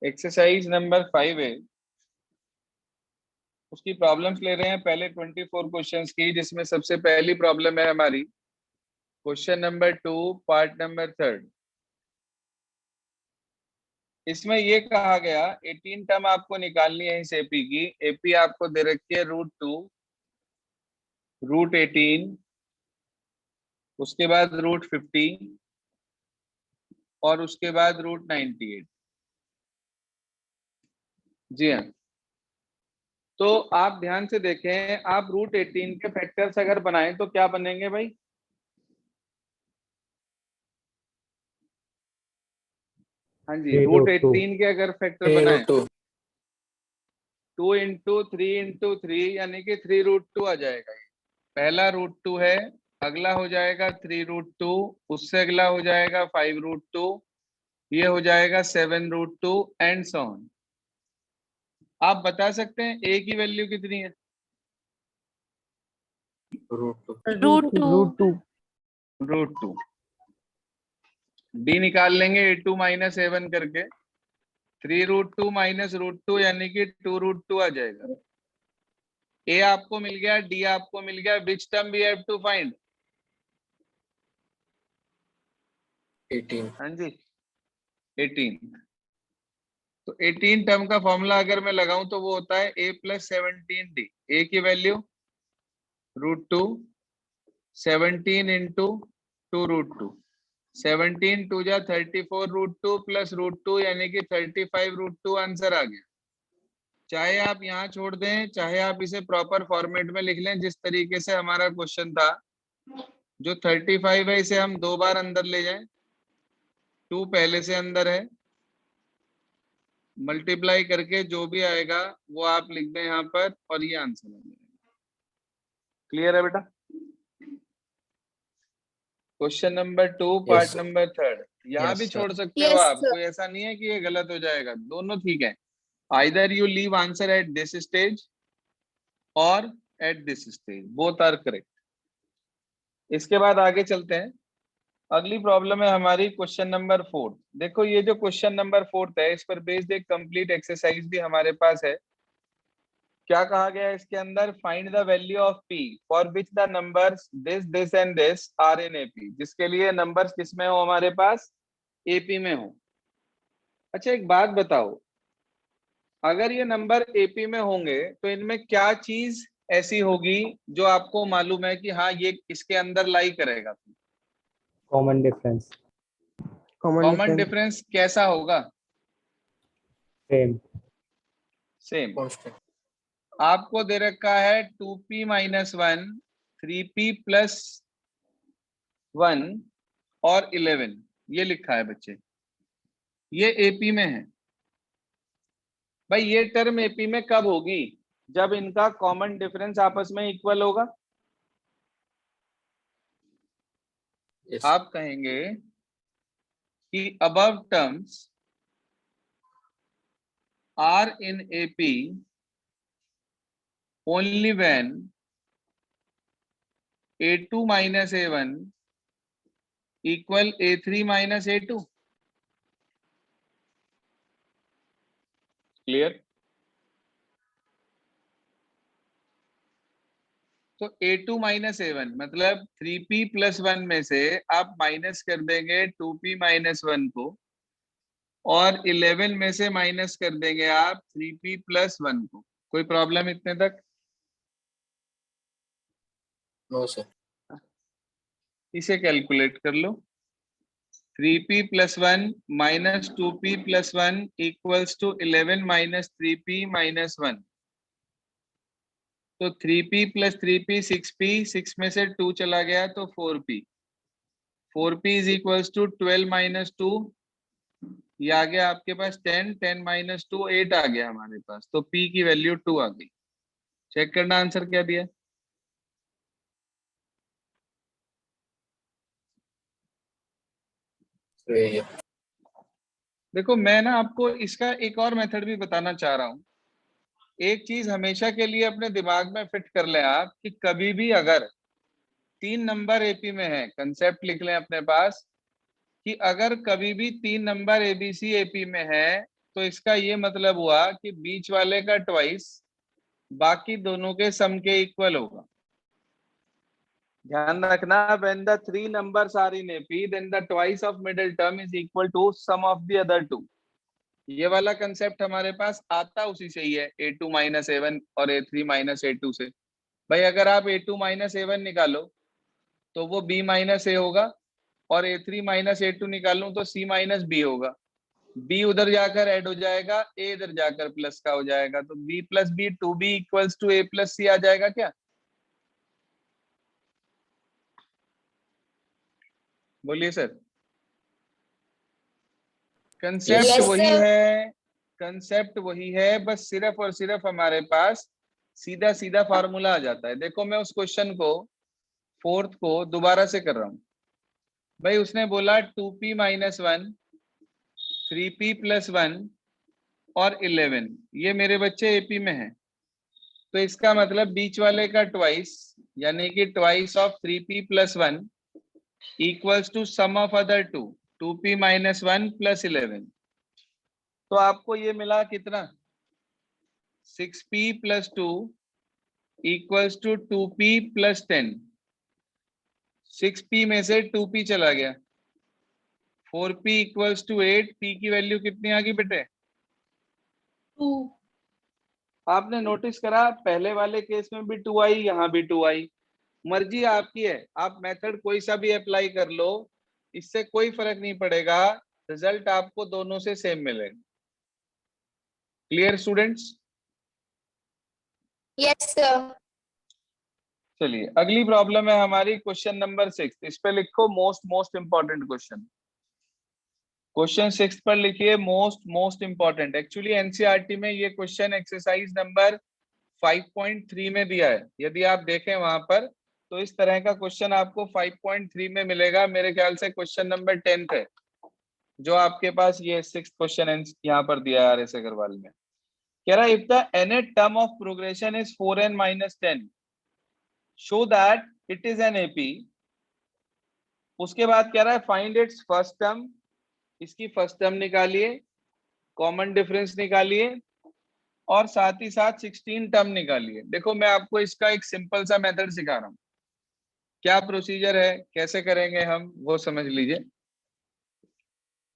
Exercise number 5 है, उसकी problems ले रहे हैं पहले 24 क्वेश्चंस की, जिसमें सबसे पहली प्रॉब्लम है हमारी क्वेश्चन नंबर 2 पार्ट नंबर 3। इसमें ये कहा गया 18 टर्म आपको निकालनी है इस एपी की। एपी आपको दे रखी है √2, √18, उसके बाद √50 और उसके बाद √98। जी हाँ, तो आप ध्यान से देखें, आप √18 के फैक्टर्स अगर बनाएं तो क्या बनेंगे भाई? हाँ जी, √18 के अगर फैक्टर बनाएं 2 × 3 × 3 यानी कि 3√2 आ जाएगा। ये पहला √2 है, अगला हो जाएगा 3√2, उससे अगला हो जाएगा 5√2, ये हो जाएगा 7√2 एंड सो ऑन। आप बता सकते हैं ए की वैल्यू कितनी है? √2। डी निकाल लेंगे A2 - A1 करके, 3√2 - √2 यानी कि 2√2 आ जाएगा। ए आपको मिल गया, डी आपको मिल गया, which term we have to find? 18। हाँ जी, 18। तो 18 टर्म का फॉर्मूला अगर मैं लगाऊं तो वो होता है A + 17D। ए की वैल्यू √2, 17 × 2√2, 17 2 जा 34 √2 प्लस √2 यानी कि 35 √2 आंसर आ गया। चाहे आप यहाँ छोड़ दें, चाहे आप इसे प्रॉपर फॉर्मेट में लिख लें, जिस तरीके से हमारा क्वेश्चन था। जो 35 है इसे हम 2 बार अंदर ले जाएं, 2 पहले से अंदर है, मल्टीप्लाई करके जो भी आएगा वो आप लिख दें यहाँ पर और ये आंसर आ जाएगा। क्लियर है बेटा? क्वेश्चन नंबर 2 पार्ट नंबर 3 यहाँ भी छोड़ सकते हो आप, कोई ऐसा नहीं है कि ये गलत हो जाएगा, दोनों ठीक है। Either you leave answer at this stage और at this stage, both are correct. इसके बाद आगे चलते हैं। अगली प्रॉब्लम है हमारी क्वेश्चन नंबर 4। देखो ये जो क्वेश्चन नंबर 4 है, इस पर बेस्ड एक कंप्लीट एक्सरसाइज भी हमारे पास है। क्या कहा गया है इसके अंदर? Find the value of P for which the numbers this this and this are in AP, जिसके लिए नंबर्स किसमें हो? हमारे पास एपी में हो। अच्छा एक बात बताओ, अगर ये नंबर एपी में होंगे तो इनमें क्या चीज ऐसी होगी जो आपको मालूम है कि हाँ ये इसके अंदर लाई करेगा? Common difference. कॉमन डिफरेंस कैसा होगा? सेम। आपको दे रखा है 2p - 1, 3p + 1 और 11, ये लिखा है बच्चे, ये एपी में है। भाई ये टर्म एपी में कब होगी? जब इनका कॉमन डिफरेंस आपस में इक्वल होगा। आप कहेंगे कि above terms are in AP only when A2 - A1 = A3 - A2। Clear? तो A2 - A1 मतलब 3p + 1 में से आप माइनस कर देंगे 2p - 1 को, और 11 में से माइनस कर देंगे आप 3p + 1 को। कोई प्रॉब्लम इतने तक? No sir. इसे कैलकुलेट कर लो। 3p + 1 - 2p + 1 = 11 - 3p - 1। तो 3p + 3p 6p, 6 में से 2 चला गया तो 4p, 4p = 12 - 2, ये आ गया आपके पास 10, 10 - 2 8 आ गया हमारे पास, तो p की वैल्यू 2 आ गई। चेक करना आंसर क्या दिया। देखो मैं ना आपको इसका एक और मेथड भी बताना चाह रहा हूँ। एक चीज हमेशा के लिए अपने दिमाग में फिट कर लें आप, कि कभी भी अगर 3 नंबर एपी में है, कंसेप्ट लिख लें अपने पास कि अगर कभी भी 3 नंबर एबीसी एपी में है तो इसका ये मतलब हुआ कि बीच वाले का ट्वाइस बाकी दोनों के सम के इक्वल होगा। ध्यान रखना, when the three numbers are in AP then the twice of middle term is equal to sum of the other two। ये वाला कंसेप्ट हमारे पास आता उसी से ही है, A2 माइनस A1 और A3 माइनस A2 से। भाई अगर आप A2 माइनस A1 निकालो तो वो B माइनस A होगा, और A3 माइनस A2 निकालूं तो C माइनस B होगा। B उधर जाकर ऐड हो जाएगा, A इधर जाकर प्लस का हो जाएगा, तो B plus B 2B equals to A plus C आ जाएगा क्या? बोलिए सर। कंसेप्ट Yes, वही है, कंसेप्ट वही है, बस सिर्फ और सिर्फ हमारे पास सीधा सीधा फार्मूला आ जाता है। देखो मैं उस क्वेश्चन को फोर्थ को दोबारा से कर रहा हूं। भाई उसने बोला 2p माइनस 1, 3p प्लस 1 और 11, ये मेरे बच्चे एपी में है, तो इसका मतलब बीच वाले का ट्वाइस यानी कि twice of 3p plus 1 equals to sum of other two 2p minus 1 plus 11। तो आपको ये मिला कितना? 6p plus 2 equals to 2p plus 10। 6p में से 2p चला गया, 4p इक्वल्स टू 8। p की वैल्यू कितनी आ गई बेटे? 2। आपने नोटिस करा पहले वाले केस में भी 2 आई, यहाँ भी 2 आई। मर्जी आपकी है, आप मेथड कोई सा भी अप्लाई कर लो, इससे कोई फर्क नहीं पड़ेगा, रिजल्ट आपको दोनों से सेम मिलेगा। Clear students? Yes sir. चलिए अगली प्रॉब्लम है हमारी क्वेश्चन नंबर 6। इस पे लिखो मोस्ट इंपॉर्टेंट क्वेश्चन। क्वेश्चन 6 पर लिखिए मोस्ट इंपॉर्टेंट। एक्चुअली एनसीईआरटी में ये क्वेश्चन एक्सरसाइज नंबर 5.3 में दिया है। यदि आप देखें वहां पर तो इस तरह का क्वेश्चन आपको 5.3 में मिलेगा। मेरे ख्याल से क्वेश्चन नंबर 10 है जो आपके पास ये 6th क्वेश्चन यहाँ पर दिया है RS अग्रवाल में। कह रहा है if the nth term of progression is 4n minus 10 show that it is an AP। उसके बाद कह रहा है फाइंड इट्स फर्स्ट टर्म, इसकी फर्स्ट टर्म निकालिए, कॉमन डिफरेंस निकालिए और साथ ही साथ 16 टर्म निकालिए। देखो मैं आपको इसका एक सिंपल सा मेथड सिखा रहा हूं, क्या प्रोसीजर है, कैसे करेंगे हम वो समझ लीजिए।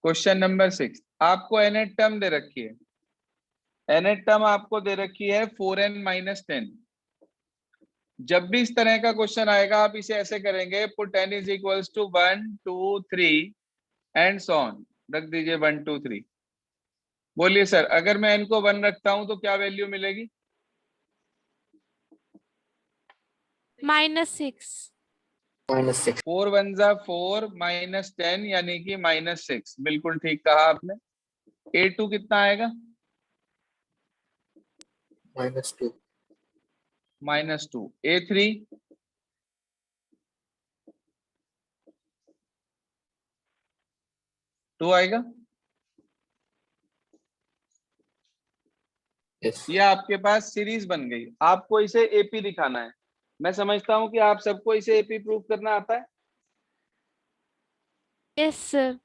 क्वेश्चन नंबर 6 आपको nth टर्म दे रखी है, nth टर्म आपको दे रखी है 4n माइनस 10। जब भी इस तरह का क्वेश्चन आएगा आप इसे ऐसे करेंगे, put n is equals to 1 2 3 and so on, रख दीजिए 1 2 3। बोलिए सर अगर मैं n को 1 रखता हूं तो क्या वैल्यू मिलेगी? -6। -6। 4 1 जा 4 माइनस 10 यानी कि -6। बिल्कुल ठीक कहा आपने। A2 कितना आएगा? -2। -2। A3 2 आएगा। यस। ये आपके पास सीरीज बन गई। आपको इसे AP दिखाना है। मैं समझता हूं कि आप सबको इसे AP प्रूव करना आता है। Yes sir.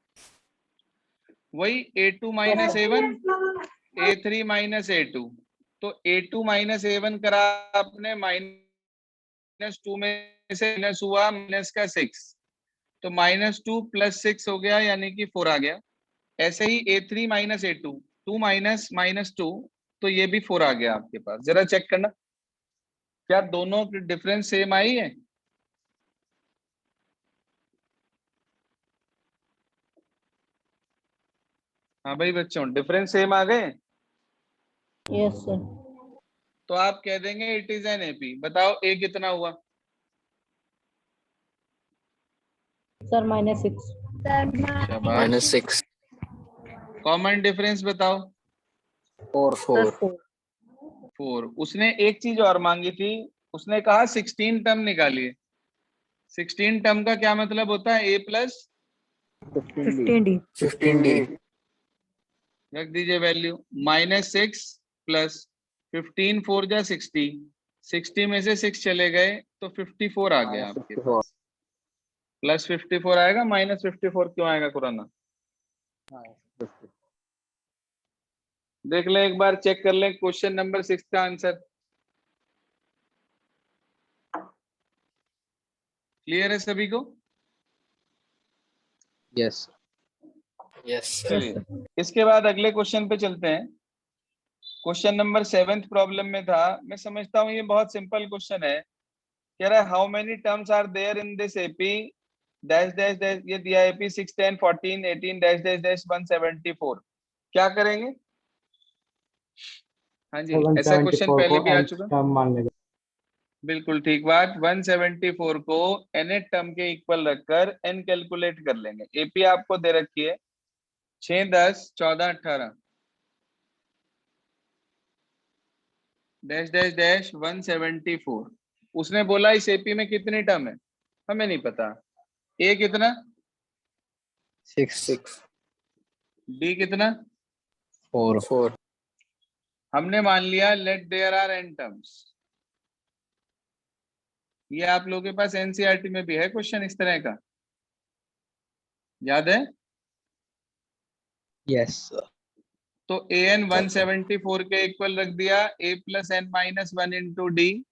वही A2 minus A1, A3 minus A2। तो A2 माइनस A1 करा आपने, -2 में से माइनस हुआ माइनस का 6, तो -2 प्लस 6 हो गया यानी कि 4 आ गया। ऐसे ही A3 माइनस A2, 2 माइनस -2, तो ये भी 4 आ गया आपके पास। जरा चेक करना क्या दोनों की डिफरेंस सेम आई है? हाँ भाई बच्चों डिफरेंस सेम आ गए। Yes sir. तो आप कह देंगे इट इज एन AP। बताओ A कितना हुआ? सर -6। शाबाश। -6। कॉमन डिफरेंस बताओ। 4 4। 4। उसने एक चीज और मांगी थी, उसने कहा 16 टर्म निकालिए। 16 टर्म का क्या मतलब होता है? A plus 15D। 15D। रख दीजिए वैल्यू, -6 प्लस 15 4 जा 60, 60 में से 6 चले गए तो 54 आ गया आपके पास। प्लस 54 आएगा, -54 क्यों आएगा खुराना? देख लें एक बार, चेक कर लें क्वेश्चन नंबर 6 का आंसर। क्लियर है सभी को? Yes. Yes, sir. चलिए इसके बाद अगले क्वेश्चन पे चलते हैं। क्वेश्चन नंबर 7th प्रॉब्लम में था, मैं समझता हूँ ये बहुत सिंपल क्वेश्चन है। कह रहा है how many terms are there in this AP dash dash dash, ये दिया एपी 6 10 14 18 डैश डैश डैश 174। क्या करेंगे? हाँ जी, ऐसा क्वेश्चन 174 पहले को भी आ nth चुका। टर्म मान लेगा। बिल्कुल ठीक बात। 174 को nth टर्म के इक्वल रखकर n कैलकुलेट कर लेंगे। एपी आपको दे रखी है 6 10 14 18 डैश डैश डैश 174। उसने बोला इस एपी में कितनी टर्म है, हमें नहीं पता। ए कितना, 6. डी कितना, 4. हमने मान लिया let there are n terms. ये आप लोगों के पास एनसीईआरटी में भी है क्वेश्चन इस तरह का, याद है? Yes, sir. तो ए एन 174 के इक्वल रख दिया a plus N minus 1 into D.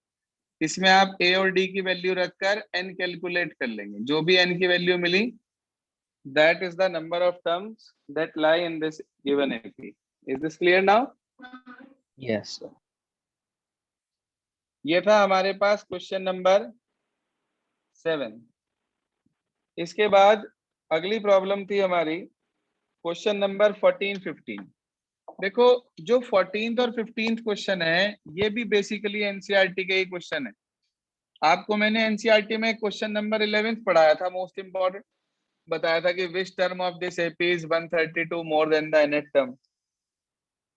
इसमें आप a और d की वैल्यू रखकर n कैलकुलेट कर लेंगे। जो भी n की वैल्यू मिली, that is the number of terms that lie in this given AP. Is this clear now? Yes, sir. ये था हमारे पास क्वेश्चन नंबर 7। इसके बाद अगली प्रॉब्लम थी हमारी क्वेश्चन नंबर 14 15। देखो जो 14th और 15th क्वेश्चन है ये भी बेसिकली एनसीईआरटी के ही क्वेश्चन है। आपको मैंने एनसीईआरटी में क्वेश्चन नंबर 11th पढ़ाया था, मोस्ट इंपॉर्टेंट बताया था कि which term of this AP is 132 more than the nth term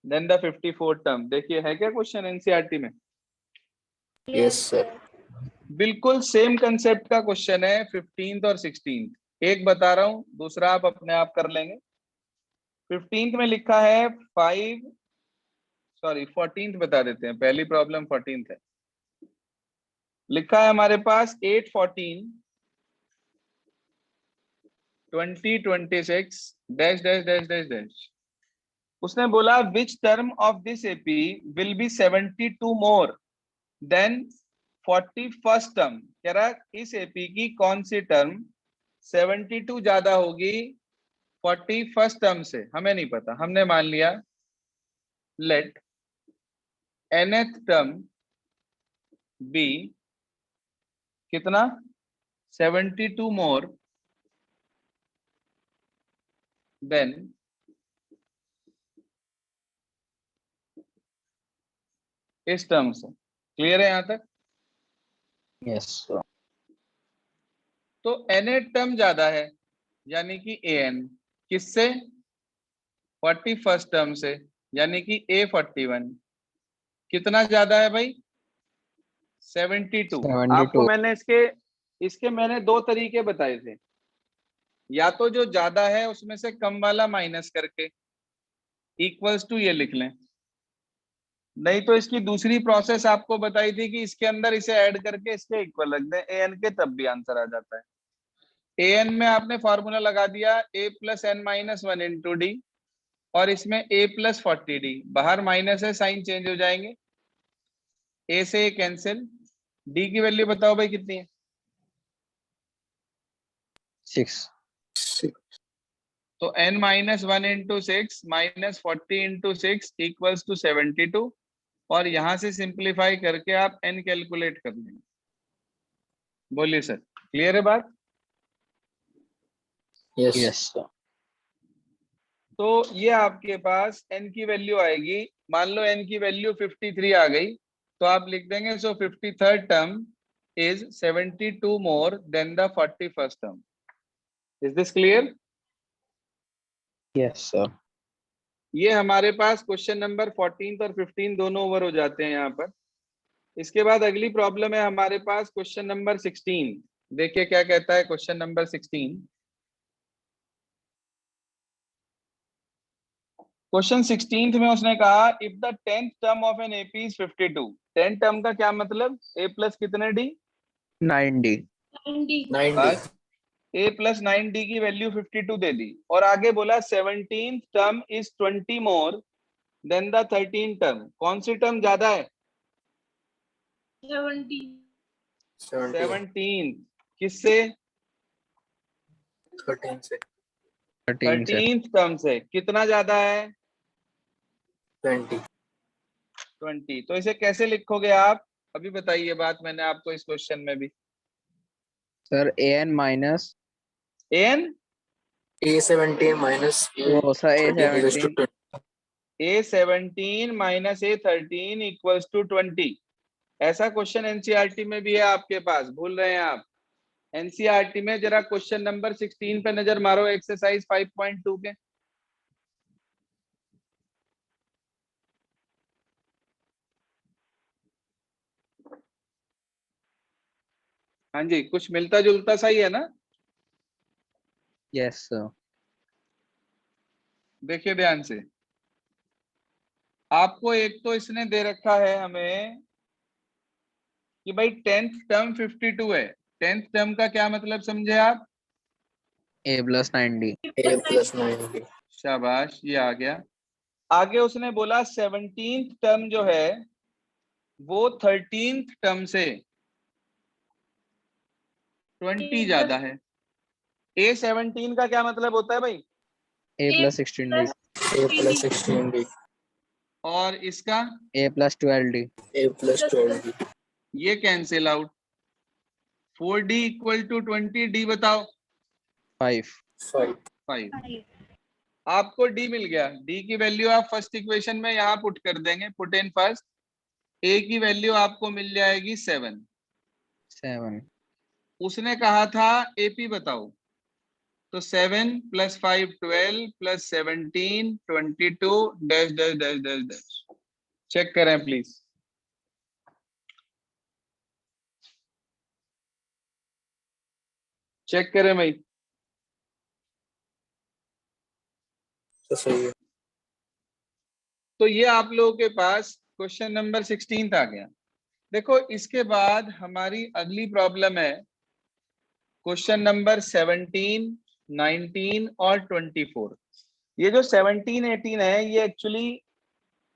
than the 54th term. देखिए है क्या क्वेश्चन एनसीईआरटी में? Yes, sir. बिल्कुल सेम कंसेप्ट का क्वेश्चन है 15th और 16th। एक बता रहा हूं, दूसरा आप अपने आप कर लेंगे। 15th में लिखा है 14th बता देते हैं, पहली प्रॉब्लम 14th है। लिखा है हमारे पास 8 14 20 26 dash dash dash dash dash. उसने बोला विच term of this AP will be 72 more than 41st term. कह रहा इस एपी की कौन सी टर्म 72 ज्यादा होगी 41st टर्म से, हमें नहीं पता। हमने मान लिया लेट nth टर्म बी कितना 72 मोर देन इस टर्म से। क्लियर है यहां तक? Yes, sir. तो nth टर्म ज्यादा है यानी कि an किससे, 41st टर्म से, यानी कि a41 कितना ज्यादा है भाई, 72। 72. आपको मैंने इसके मैंने दो तरीके बताए थे। या तो जो ज्यादा है उसमें से कम वाला माइनस करके इक्वल्स टू ये लिख लें, नहीं तो इसकी दूसरी प्रोसेस आपको बताई थी कि इसके अंदर इसे ऐड करके इसके इक्वल रख दें an के, तब भी आंसर आ जाता है। an में आपने फॉर्मूला लगा दिया a plus N minus 1 into D, और इसमें a प्लस 40d, बाहर माइनस है साइन चेंज हो जाएंगे, a से a कैंसिल। d की वैल्यू बताओ भाई कितनी है? 6. तो n minus 1 into 6 minus 40 into 6 equals to 72, और यहां से सिंप्लीफाई करके आप n कैलकुलेट कर लेंगे। बोलिए सर, क्लियर है बात? Yes. Yes, sir. तो ये आपके पास n की वैल्यू आएगी, मान लो n की वैल्यू 53 आ गई, तो आप लिख देंगे सो 53rd term is 72 more than the 41st term. Is this clear? Yes, sir. ये हमारे पास क्वेश्चन नंबर 14 और 15 दोनों ओवर हो जाते हैं यहाँ पर। इसके बाद अगली प्रॉब्लम है हमारे पास क्वेश्चन नंबर 16। देखिए क्या कहता है क्वेश्चन नंबर 16। क्वेश्चन 16 में उसने कहा if the 10th term of an AP is 52। 10th term का क्या मतलब, a प्लस कितने डी, 90. बस a प्लस 9d की वैल्यू 52 दे दी, और आगे बोला 17th term is 20 more than the 13 term. कौन सी टर्म ज्यादा है? 17। किससे? 13 से। 13th टर्म से। कितना ज्यादा है? 20। तो इसे कैसे लिखोगे आप? अभी बताइए बात मैंने आपको इस क्वेश्चन में भी। Sir an minus an A17 minus वो sir A17 A17 minus A13 equals to 20। ऐसा क्वेश्चन एनसीईआरटी में भी है आपके पास, भूल रहे हैं आप? एनसीईआरटी में जरा क्वेश्चन नंबर 16 पे नजर मारो, एक्सरसाइज 5.2 के। हाँ जी, कुछ मिलता जुलता सा ही है ना? Yes sir. देखिए ध्यान से, आपको एक तो इसने दे रखा है हमें कि भाई 10th टर्म 52 है। 10th टर्म का क्या मतलब समझे आप? a + 90। A+90। शाबाश, ये आ गया। आगे उसने बोला 17th टर्म जो है वो 13th टर्म से 20 ज्यादा है। A17 का क्या मतलब होता है भाई? a + 16d। A+16D। और इसका a + 12d। A+12D। ये cancel out. 4D equal to 20, D बताओ। 5। 5। आपको D मिल गया। D की वैल्यू आप फर्स्ट इक्वेशन में यहाँ पुट कर देंगे, पुट इन फर्स्ट। A की वैल्यू आपको मिल जाएगी 7। 7। उसने कहा था AP बताओ, तो 7 + 5 12 + 17 22 dash dash dash dash dash. Check करें प्लीज। चेक करें भाई। तो सही है। तो ये आप लोगों के पास क्वेश्चन नंबर 16 आ गया। देखो इसके बाद हमारी अगली प्रॉब्लम है क्वेश्चन नंबर 17, 19 और 24। ये जो 17, 18 है ये एक्चुअली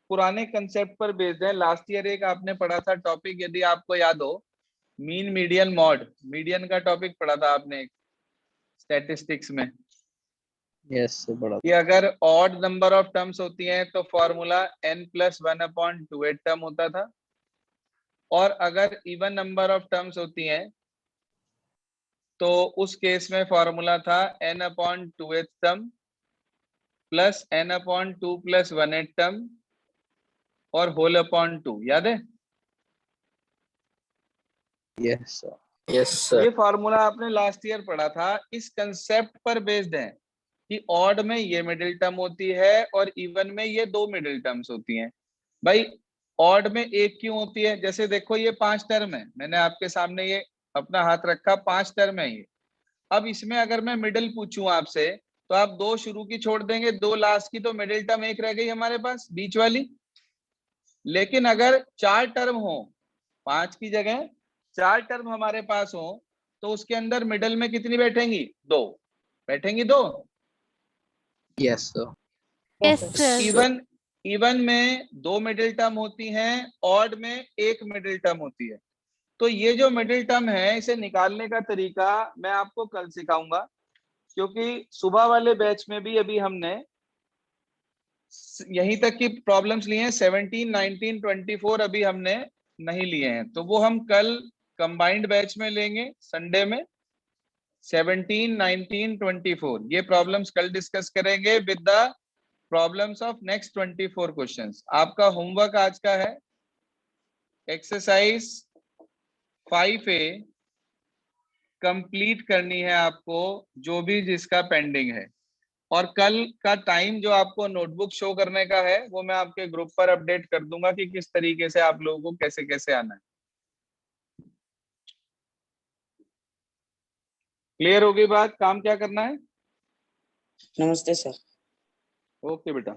पुराने कंसेप्ट पर बेस्ड है। लास्ट ईयर एक आपने पढ़ा था टॉपिक, यदि आपको याद हो, मीन मीडियन मॉड। मीडियन का टॉपिक पढ़ा था आपने स्टैटिस्टिक्स में, यस बड़ा। कि अगर ऑड नंबर ऑफ टर्म्स होती हैं तो फॉर्मूला n+1/2 टर्म होता था, और अगर इवन नंबर ऑफ टर्म्स होती हैं तो उस केस में फॉर्मूला था n/2th term plus n/2 + 1/8 term और होल अपॉन 2। याद है? Yes sir. Yes sir. ये फॉर्मूला आपने लास्ट ईयर पढ़ा था। इस कंसेप्ट पर बेस्ड है कि ऑड में ये मिडिल टर्म होती है और इवन में ये दो मिडिल टर्म्स होती हैं। भाई ऑड में एक क्यों होती है? जैसे देखो ये 5 टर्म है, मैंने आपके सामने ये अपना हाथ रखा, 5 टर्म है ये। अब इसमें अगर मैं मिडिल पूछूं आपसे तो आप 2 शुरू की छोड़ देंगे, 2 लास्ट की, तो मिडिल टर्म एक रह गई हमारे पास, बीच वाली। लेकिन अगर 4 टर्म हो, 5 की जगह 4 टर्म हमारे पास हो, तो उसके अंदर मिडिल में कितनी बैठेंगी? 2 बैठेंगी। 2 yes sir. Yes, sir. Even even में 2 मिडिल टर्म होती हैं, ऑड में 1 मिडिल टर्म होती है। तो ये जो मिडिल टर्म है इसे निकालने का तरीका मैं आपको कल सिखाऊंगा, क्योंकि सुबह वाले बैच में भी अभी हमने यहीं तक की प्रॉब्लम्स ली हैं। 17, 19, 24 अभी हमने नहीं लिए हैं, तो वो हम कल कंबाइंड बैच में लेंगे संडे में। 17, 19, 24 ये प्रॉब्लम्स कल डिस्कस करेंगे with the problems of next 24 questions. आपका होमवर्क आज का है एक्सरसाइज 5A कंप्लीट करनी है आपको, जो भी जिसका पेंडिंग है। और कल का टाइम जो आपको नोटबुक शो करने का है वो मैं आपके ग्रुप पर अपडेट कर दूंगा कि किस तरीके से आप लोगों को कैसे कैसे आना है। क्लियर हो गई बात? काम क्या करना है? नमस्ते सर। ओके बेटा।